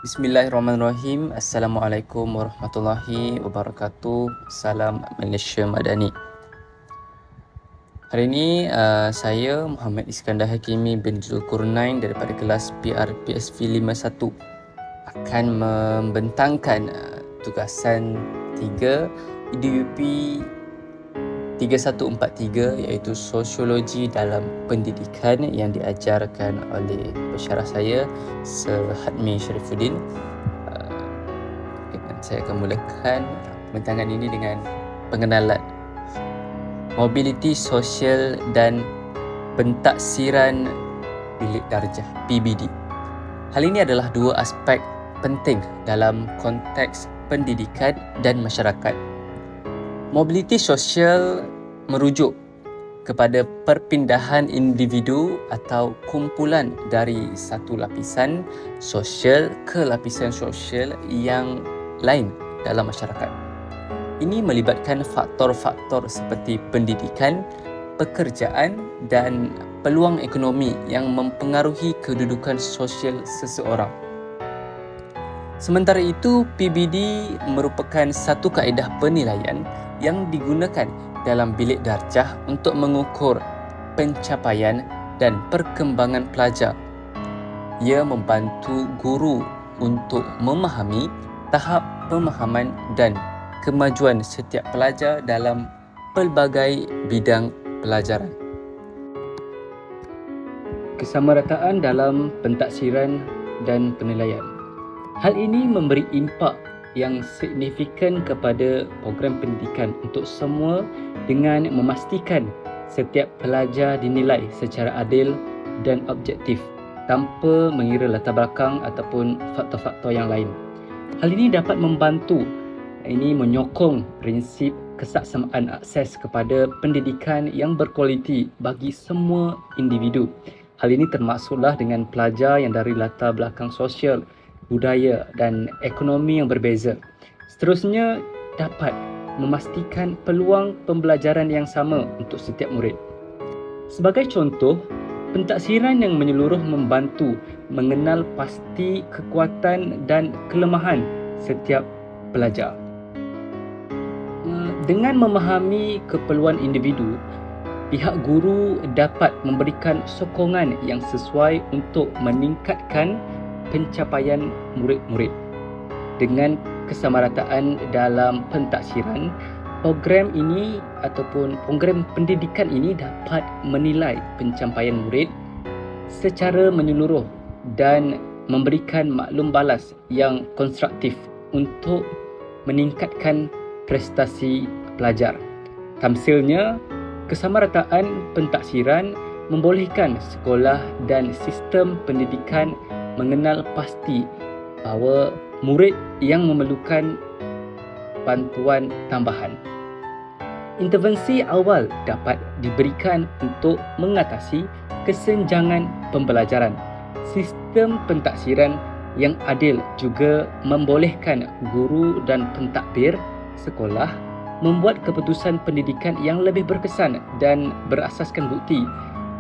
Bismillahirrahmanirrahim. Assalamualaikum warahmatullahi wabarakatuh. Salam Malaysia Madani. Hari ini saya Muhammad Iskandar Hakimi bin Zulkarnain daripada kelas PRPSV 51 akan membentangkan tugasan 3 IDUP 3143 iaitu Sosiologi dalam Pendidikan yang diajarkan oleh pensyarah saya Sir Hadmi Sharifuddin. Saya akan mulakan pembentangan ini dengan pengenalan mobiliti sosial dan pentaksiran bilik darjah PBD. Hal ini adalah dua aspek penting dalam konteks pendidikan dan masyarakat. Mobiliti sosial merujuk kepada perpindahan individu atau kumpulan dari satu lapisan sosial ke lapisan sosial yang lain dalam masyarakat. Ini melibatkan faktor-faktor seperti pendidikan, pekerjaan dan peluang ekonomi yang mempengaruhi kedudukan sosial seseorang. Sementara itu, PBD merupakan satu kaedah penilaian yang digunakan dalam bilik darjah untuk mengukur pencapaian dan perkembangan pelajar. Ia membantu guru untuk memahami tahap pemahaman dan kemajuan setiap pelajar dalam pelbagai bidang pelajaran. Kesamarataan dalam pentaksiran dan penilaian. Hal ini memberi impak yang signifikan kepada program pendidikan untuk semua dengan memastikan setiap pelajar dinilai secara adil dan objektif tanpa mengira latar belakang ataupun faktor-faktor yang lain. Hal ini dapat membantu menyokong prinsip kesaksamaan akses kepada pendidikan yang berkualiti bagi semua individu. Hal ini termasuklah dengan pelajar yang dari latar belakang sosial, budaya dan ekonomi yang berbeza. Seterusnya, dapat memastikan peluang pembelajaran yang sama untuk setiap murid. Sebagai contoh, pentaksiran yang menyeluruh membantu mengenal pasti kekuatan dan kelemahan setiap pelajar. Dengan memahami keperluan individu, pihak guru dapat memberikan sokongan yang sesuai untuk meningkatkan pencapaian murid-murid. Dengan kesamarataan dalam pentaksiran, program ini ataupun program pendidikan ini dapat menilai pencapaian murid secara menyeluruh dan memberikan maklum balas yang konstruktif untuk meningkatkan prestasi pelajar. Tamsilnya, kesamarataan pentaksiran membolehkan sekolah dan sistem pendidikan mengenal pasti bahawa murid yang memerlukan bantuan tambahan. Intervensi awal dapat diberikan untuk mengatasi kesenjangan pembelajaran. Sistem pentaksiran yang adil juga membolehkan guru dan pentadbir sekolah membuat keputusan pendidikan yang lebih berkesan dan berasaskan bukti,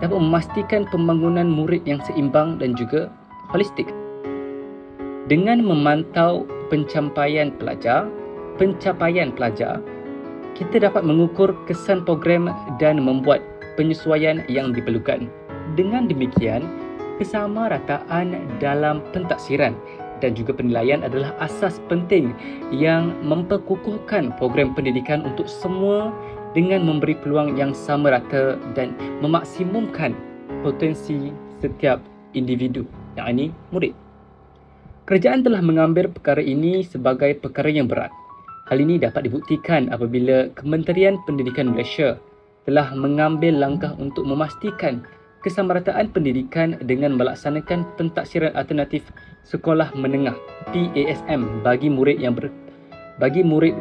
dapat memastikan pembangunan murid yang seimbang dan juga holistik. Dengan memantau pencapaian pelajar, kita dapat mengukur kesan program dan membuat penyesuaian yang diperlukan. Dengan demikian, kesamarataan dalam pentaksiran dan juga penilaian adalah asas penting yang memperkukuhkan program pendidikan untuk semua dengan memberi peluang yang sama rata dan memaksimumkan potensi setiap individu, yang ini murid. Kerajaan telah mengambil perkara ini sebagai perkara yang berat. Hal ini dapat dibuktikan apabila Kementerian Pendidikan Malaysia telah mengambil langkah untuk memastikan kesamarataan pendidikan dengan melaksanakan pentaksiran alternatif sekolah menengah PASM bagi murid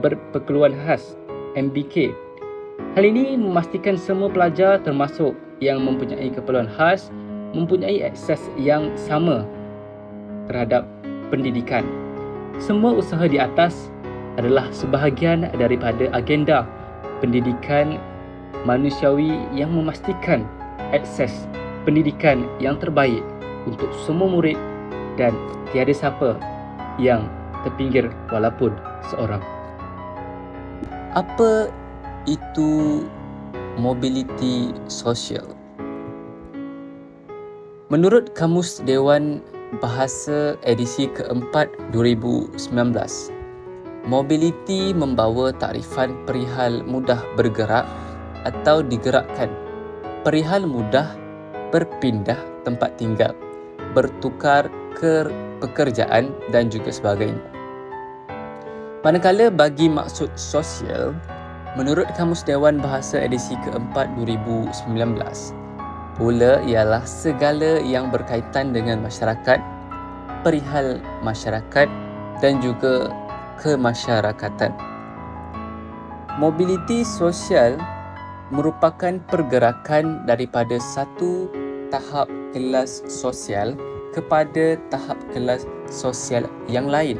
berkeperluan khas MBK. Hal ini memastikan semua pelajar termasuk yang mempunyai keperluan khas mempunyai akses yang sama terhadap pendidikan. Semua usaha di atas adalah sebahagian daripada agenda pendidikan manusiawi yang memastikan akses pendidikan yang terbaik untuk semua murid dan tiada siapa yang terpinggir walaupun seorang. Apa itu mobiliti sosial? Menurut Kamus Dewan Bahasa edisi keempat 2019, mobiliti membawa takrifan perihal mudah bergerak atau digerakkan, perihal mudah berpindah tempat tinggal, bertukar pekerjaan dan juga sebagainya. Manakala bagi maksud sosial, menurut Kamus Dewan Bahasa edisi keempat 2019, pula ialah segala yang berkaitan dengan masyarakat, perihal masyarakat dan juga kemasyarakatan. Mobiliti sosial merupakan pergerakan daripada satu tahap kelas sosial kepada tahap kelas sosial yang lain.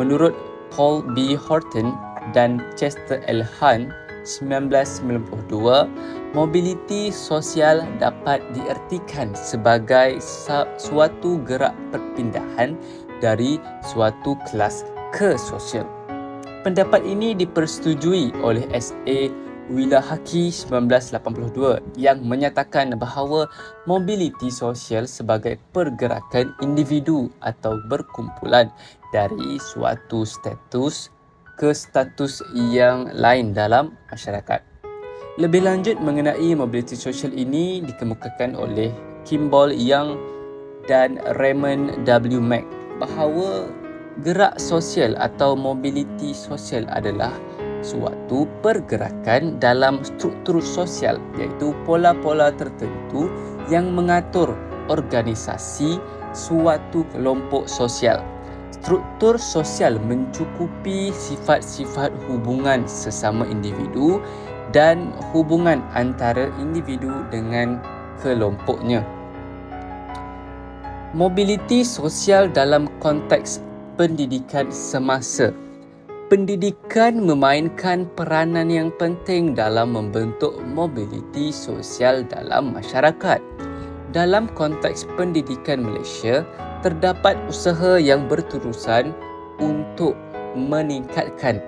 Menurut Paul B. Horton dan Chester L. Hunt 1992, mobiliti sosial dapat diertikan sebagai suatu gerak perpindahan dari suatu kelas ke sosial. Pendapat ini dipersetujui oleh S.A. Willahaki 1982 yang menyatakan bahawa mobiliti sosial sebagai pergerakan individu atau berkumpulan dari suatu status ke status yang lain dalam masyarakat. Lebih lanjut mengenai mobiliti sosial ini dikemukakan oleh Kimball Young dan Raymond W. Mack bahawa gerak sosial atau mobiliti sosial adalah suatu pergerakan dalam struktur sosial, iaitu pola-pola tertentu yang mengatur organisasi suatu kelompok sosial. Struktur sosial mencukupi sifat-sifat hubungan sesama individu dan hubungan antara individu dengan kelompoknya. Mobiliti sosial dalam konteks pendidikan semasa. Pendidikan memainkan peranan yang penting dalam membentuk mobiliti sosial dalam masyarakat. Dalam konteks pendidikan Malaysia, terdapat usaha yang berterusan untuk meningkatkan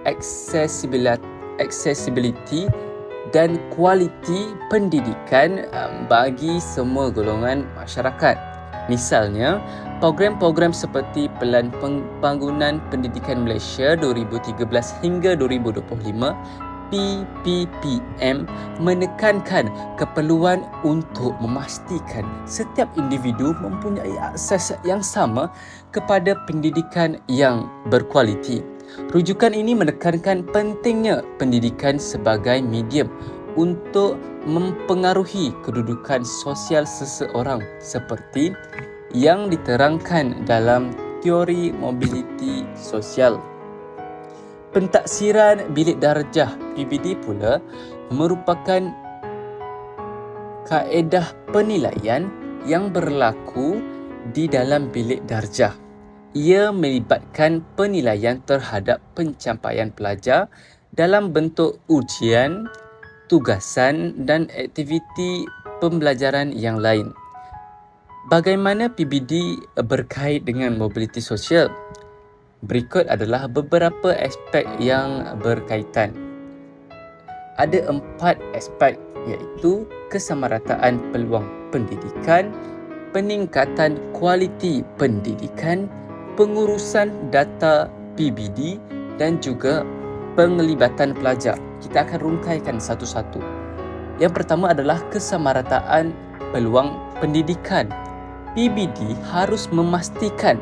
accessibility dan kualiti pendidikan bagi semua golongan masyarakat. Misalnya, program-program seperti Pelan Pembangunan Pendidikan Malaysia 2013 hingga 2025 PPPM menekankan keperluan untuk memastikan setiap individu mempunyai akses yang sama kepada pendidikan yang berkualiti. Rujukan ini menekankan pentingnya pendidikan sebagai medium untuk mempengaruhi kedudukan sosial seseorang seperti yang diterangkan dalam teori mobiliti sosial. Pentaksiran bilik darjah PBD pula merupakan kaedah penilaian yang berlaku di dalam bilik darjah. Ia melibatkan penilaian terhadap pencapaian pelajar dalam bentuk ujian, tugasan dan aktiviti pembelajaran yang lain. Bagaimana PBD berkait dengan mobiliti sosial? Berikut adalah beberapa aspek yang berkaitan. Ada 4 aspek, iaitu kesamarataan peluang pendidikan, peningkatan kualiti pendidikan, pengurusan data PBD dan juga penglibatan pelajar. Kita akan rungkaikan satu-satu. Yang pertama adalah kesamarataan peluang pendidikan. PBD harus memastikan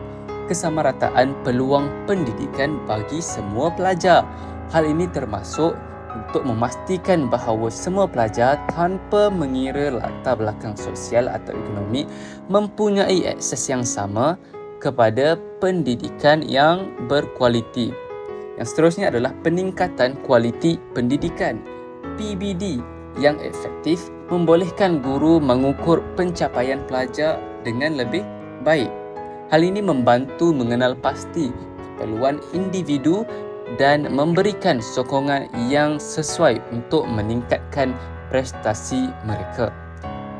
kesamarataan peluang pendidikan bagi semua pelajar. Hal ini termasuk untuk memastikan bahawa semua pelajar tanpa mengira latar belakang sosial atau ekonomi mempunyai akses yang sama kepada pendidikan yang berkualiti. Yang seterusnya adalah peningkatan kualiti pendidikan. PBD yang efektif membolehkan guru mengukur pencapaian pelajar dengan lebih baik. Hal ini membantu mengenal pasti keperluan individu dan memberikan sokongan yang sesuai untuk meningkatkan prestasi mereka.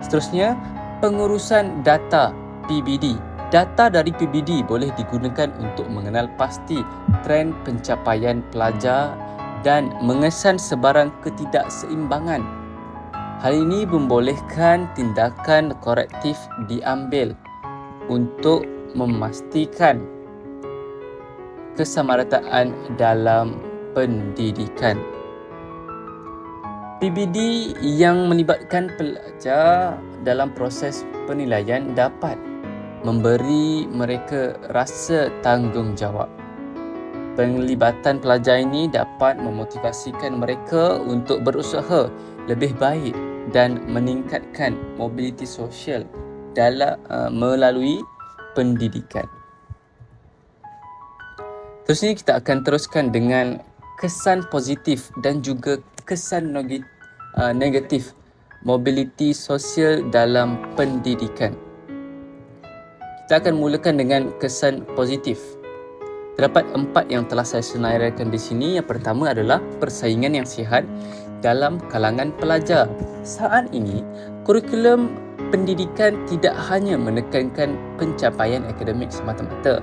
Seterusnya, pengurusan data PBD. Data dari PBD boleh digunakan untuk mengenal pasti trend pencapaian pelajar dan mengesan sebarang ketidakseimbangan. Hal ini membolehkan tindakan korektif diambil untuk memastikan kesamarataan dalam pendidikan. PBD yang melibatkan pelajar dalam proses penilaian dapat memberi mereka rasa tanggungjawab. Penglibatan pelajar ini dapat memotivasikan mereka untuk berusaha lebih baik dan meningkatkan mobiliti sosial melalui pendidikan. Terusnya kita akan teruskan dengan kesan positif dan juga kesan negatif mobiliti sosial dalam pendidikan. Kita akan mulakan dengan kesan positif. Terdapat 4 yang telah saya senaraikan di sini. Yang pertama adalah persaingan yang sihat dalam kalangan pelajar. Saat ini, kurikulum pendidikan tidak hanya menekankan pencapaian akademik semata-mata.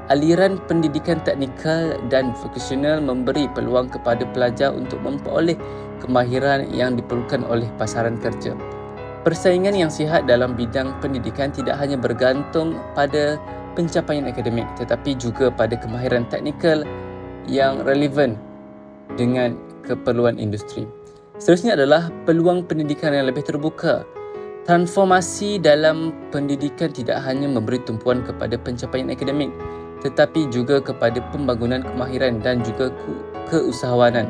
Aliran pendidikan teknikal dan vokasional memberi peluang kepada pelajar untuk memperoleh kemahiran yang diperlukan oleh pasaran kerja. Persaingan yang sihat dalam bidang pendidikan tidak hanya bergantung pada pencapaian akademik tetapi juga pada kemahiran teknikal yang relevan dengan keperluan industri. Seterusnya adalah peluang pendidikan yang lebih terbuka. Transformasi dalam pendidikan tidak hanya memberi tumpuan kepada pencapaian akademik tetapi juga kepada pembangunan kemahiran dan juga keusahawanan.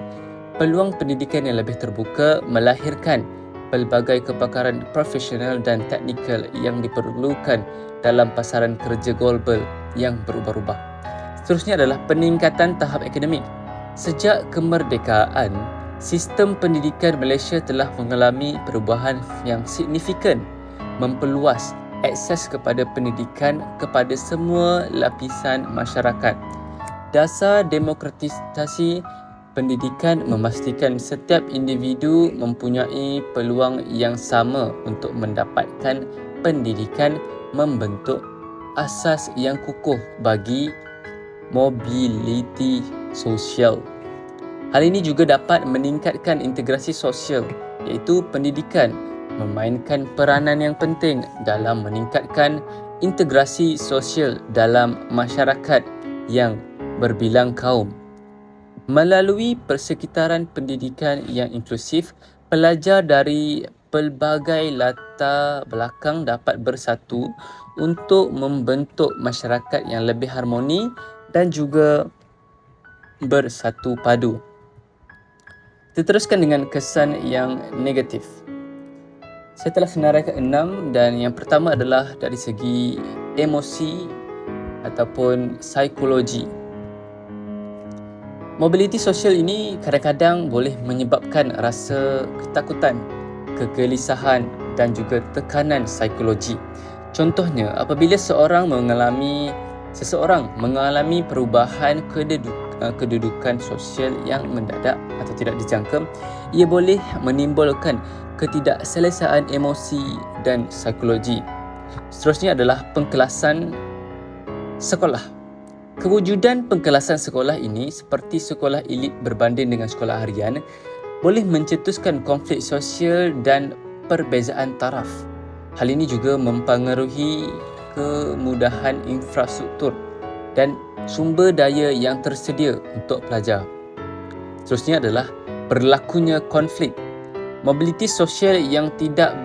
Peluang pendidikan yang lebih terbuka melahirkan pelbagai kepakaran profesional dan teknikal yang diperlukan dalam pasaran kerja global yang berubah-ubah. Seterusnya adalah peningkatan tahap akademik. Sejak kemerdekaan, sistem pendidikan Malaysia telah mengalami perubahan yang signifikan, memperluas akses kepada pendidikan kepada semua lapisan masyarakat. Dasar demokratisasi pendidikan memastikan setiap individu mempunyai peluang yang sama untuk mendapatkan pendidikan, membentuk asas yang kukuh bagi mobiliti sosial. Hal ini juga dapat meningkatkan integrasi sosial, iaitu pendidikan memainkan peranan yang penting dalam meningkatkan integrasi sosial dalam masyarakat yang berbilang kaum. Melalui persekitaran pendidikan yang inklusif, pelajar dari pelbagai latar belakang dapat bersatu untuk membentuk masyarakat yang lebih harmoni dan juga bersatu padu. Kita teruskan dengan kesan yang negatif. Saya telah senaraikan 6 dan yang pertama adalah dari segi emosi ataupun psikologi. Mobiliti sosial ini kadang-kadang boleh menyebabkan rasa ketakutan, kegelisahan dan juga tekanan psikologi. Contohnya, apabila seseorang mengalami perubahan kedudukan sosial yang mendadak atau tidak dijangka, ia boleh menimbulkan ketidakselesaan emosi dan psikologi. Seterusnya adalah pengkelasan sekolah. Kewujudan pengkelasan sekolah ini seperti sekolah elit berbanding dengan sekolah harian boleh mencetuskan konflik sosial dan perbezaan taraf. Hal ini juga mempengaruhi kemudahan infrastruktur dan sumber daya yang tersedia untuk pelajar. Seterusnya adalah berlakunya konflik. Mobiliti sosial yang tidak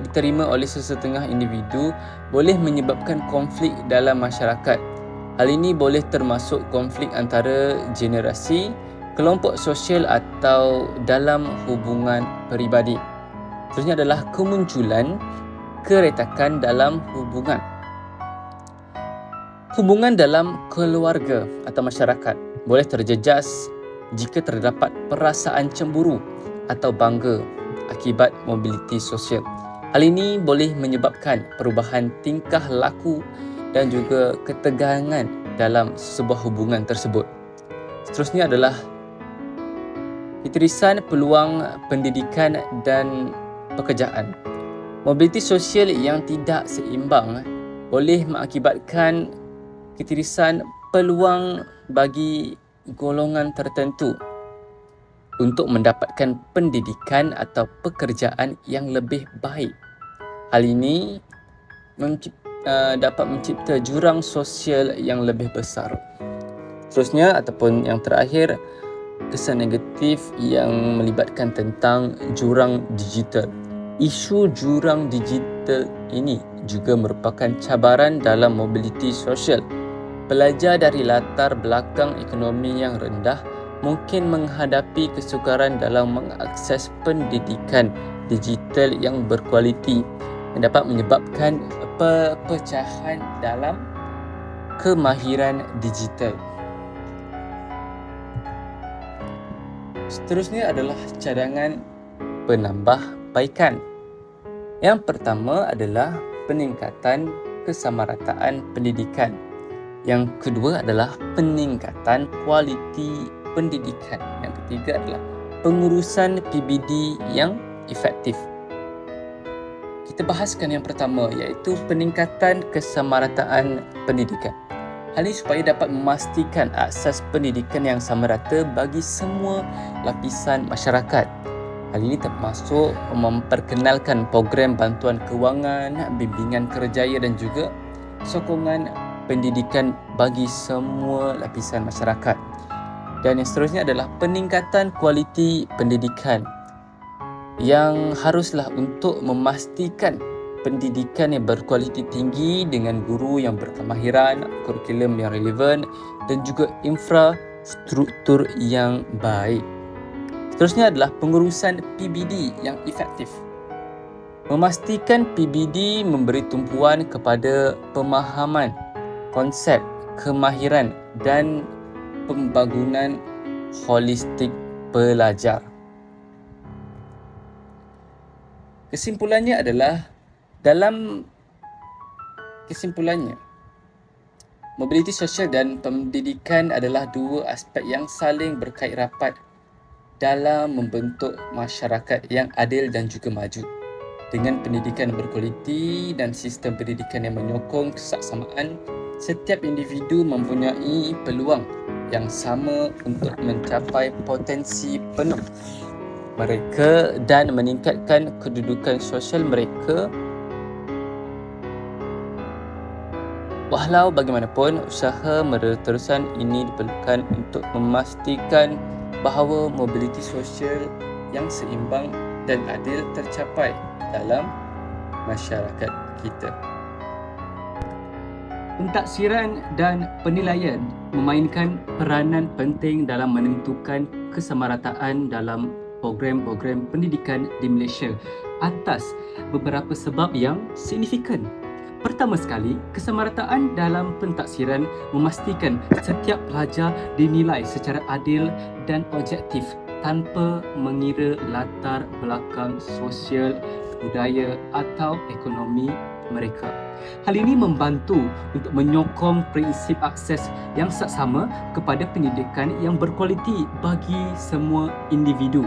diterima oleh sesetengah individu boleh menyebabkan konflik dalam masyarakat. Hal ini boleh termasuk konflik antara generasi, kelompok sosial atau dalam hubungan peribadi. Seterusnya adalah kemunculan keretakan dalam hubungan. Hubungan dalam keluarga atau masyarakat boleh terjejas jika terdapat perasaan cemburu atau bangga akibat mobiliti sosial. Hal ini boleh menyebabkan perubahan tingkah laku dan juga ketegangan dalam sebuah hubungan tersebut. Seterusnya adalah ketirisan peluang pendidikan dan pekerjaan. Mobiliti sosial yang tidak seimbang boleh mengakibatkan ketirisan peluang bagi golongan tertentu untuk mendapatkan pendidikan atau pekerjaan yang lebih baik. Hal ini dapat mencipta jurang sosial yang lebih besar. Seterusnya ataupun yang terakhir, kesan negatif yang melibatkan tentang jurang digital. Isu jurang digital ini juga merupakan cabaran dalam mobiliti sosial. Pelajar dari latar belakang ekonomi yang rendah mungkin menghadapi kesukaran dalam mengakses pendidikan digital yang berkualiti yang dapat menyebabkan perpecahan dalam kemahiran digital. Seterusnya adalah cadangan penambahbaikan. Yang pertama adalah peningkatan kesamarataan pendidikan. Yang kedua adalah peningkatan kualiti pendidikan. Yang ketiga adalah pengurusan PBD yang efektif. Kita bahaskan yang pertama, iaitu peningkatan kesamarataan pendidikan. Hal ini supaya dapat memastikan akses pendidikan yang sama rata bagi semua lapisan masyarakat. Hal ini termasuk memperkenalkan program bantuan kewangan, bimbingan kerjaya dan juga sokongan pendidikan bagi semua lapisan masyarakat. Dan yang seterusnya adalah peningkatan kualiti pendidikan yang haruslah untuk memastikan pendidikan yang berkualiti tinggi dengan guru yang berkemahiran, kurikulum yang relevan dan juga infrastruktur yang baik. Seterusnya adalah pengurusan PBD yang efektif. Memastikan PBD memberi tumpuan kepada pemahaman, konsep, kemahiran dan pembangunan holistik pelajar. Kesimpulannya adalah mobiliti sosial dan pendidikan adalah dua aspek yang saling berkait rapat dalam membentuk masyarakat yang adil dan juga maju. Dengan pendidikan berkualiti dan sistem pendidikan yang menyokong kesaksamaan, setiap individu mempunyai peluang yang sama untuk mencapai potensi penuh mereka dan meningkatkan kedudukan sosial mereka. Walau bagaimanapun, usaha menerusan ini diperlukan untuk memastikan bahawa mobiliti sosial yang seimbang dan adil tercapai dalam masyarakat kita. Pentaksiran dan penilaian memainkan peranan penting dalam menentukan kesamarataan dalam program-program pendidikan di Malaysia atas beberapa sebab yang signifikan. Pertama sekali, kesamarataan dalam pentaksiran memastikan setiap pelajar dinilai secara adil dan objektif tanpa mengira latar belakang sosial, budaya atau ekonomi mereka. Hal ini membantu untuk menyokong prinsip akses yang saksama kepada pendidikan yang berkualiti bagi semua individu,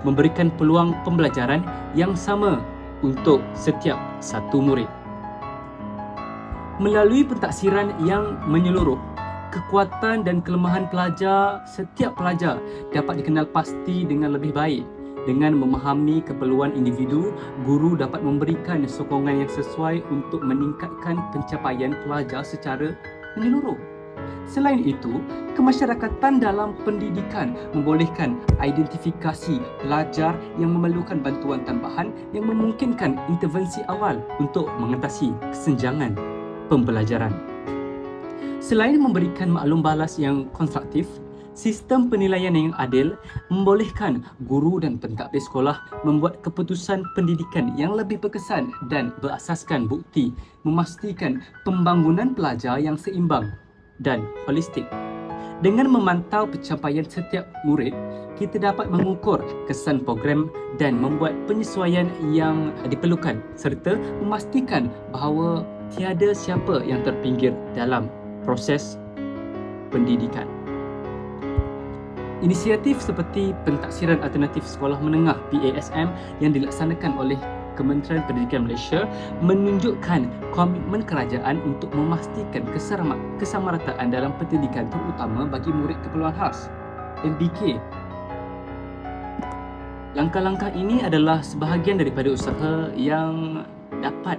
memberikan peluang pembelajaran yang sama untuk setiap satu murid. Melalui pentaksiran yang menyeluruh, kekuatan dan kelemahan setiap pelajar dapat dikenal pasti dengan lebih baik. Dengan memahami keperluan individu, guru dapat memberikan sokongan yang sesuai untuk meningkatkan pencapaian pelajar secara menyeluruh. Selain itu, kemasyarakatan dalam pendidikan membolehkan identifikasi pelajar yang memerlukan bantuan tambahan yang memungkinkan intervensi awal untuk mengatasi kesenjangan pembelajaran. Selain memberikan maklum balas yang konstruktif, sistem penilaian yang adil membolehkan guru dan pentadbir sekolah membuat keputusan pendidikan yang lebih berkesan dan berasaskan bukti, memastikan pembangunan pelajar yang seimbang dan holistik. Dengan memantau pencapaian setiap murid, kita dapat mengukur kesan program dan membuat penyesuaian yang diperlukan serta memastikan bahawa tiada siapa yang terpinggir dalam proses pendidikan. Inisiatif seperti Pentaksiran Alternatif Sekolah Menengah PASM yang dilaksanakan oleh Kementerian Pendidikan Malaysia menunjukkan komitmen kerajaan untuk memastikan kesamarataan dalam pendidikan terutama bagi murid keperluan khas (MPK). Langkah-langkah ini adalah sebahagian daripada usaha yang dapat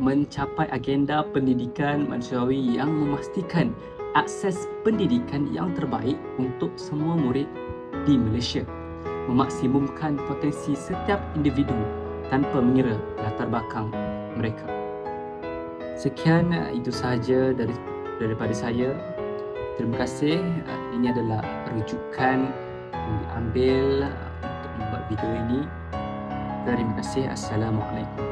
mencapai agenda pendidikan manusiawi yang memastikan akses pendidikan yang terbaik untuk semua murid di Malaysia, memaksimumkan potensi setiap individu tanpa mengira latar belakang mereka. Sekian, itu sahaja daripada saya. Terima kasih. Ini adalah rujukan yang diambil untuk membuat video ini. Terima kasih. Assalamualaikum.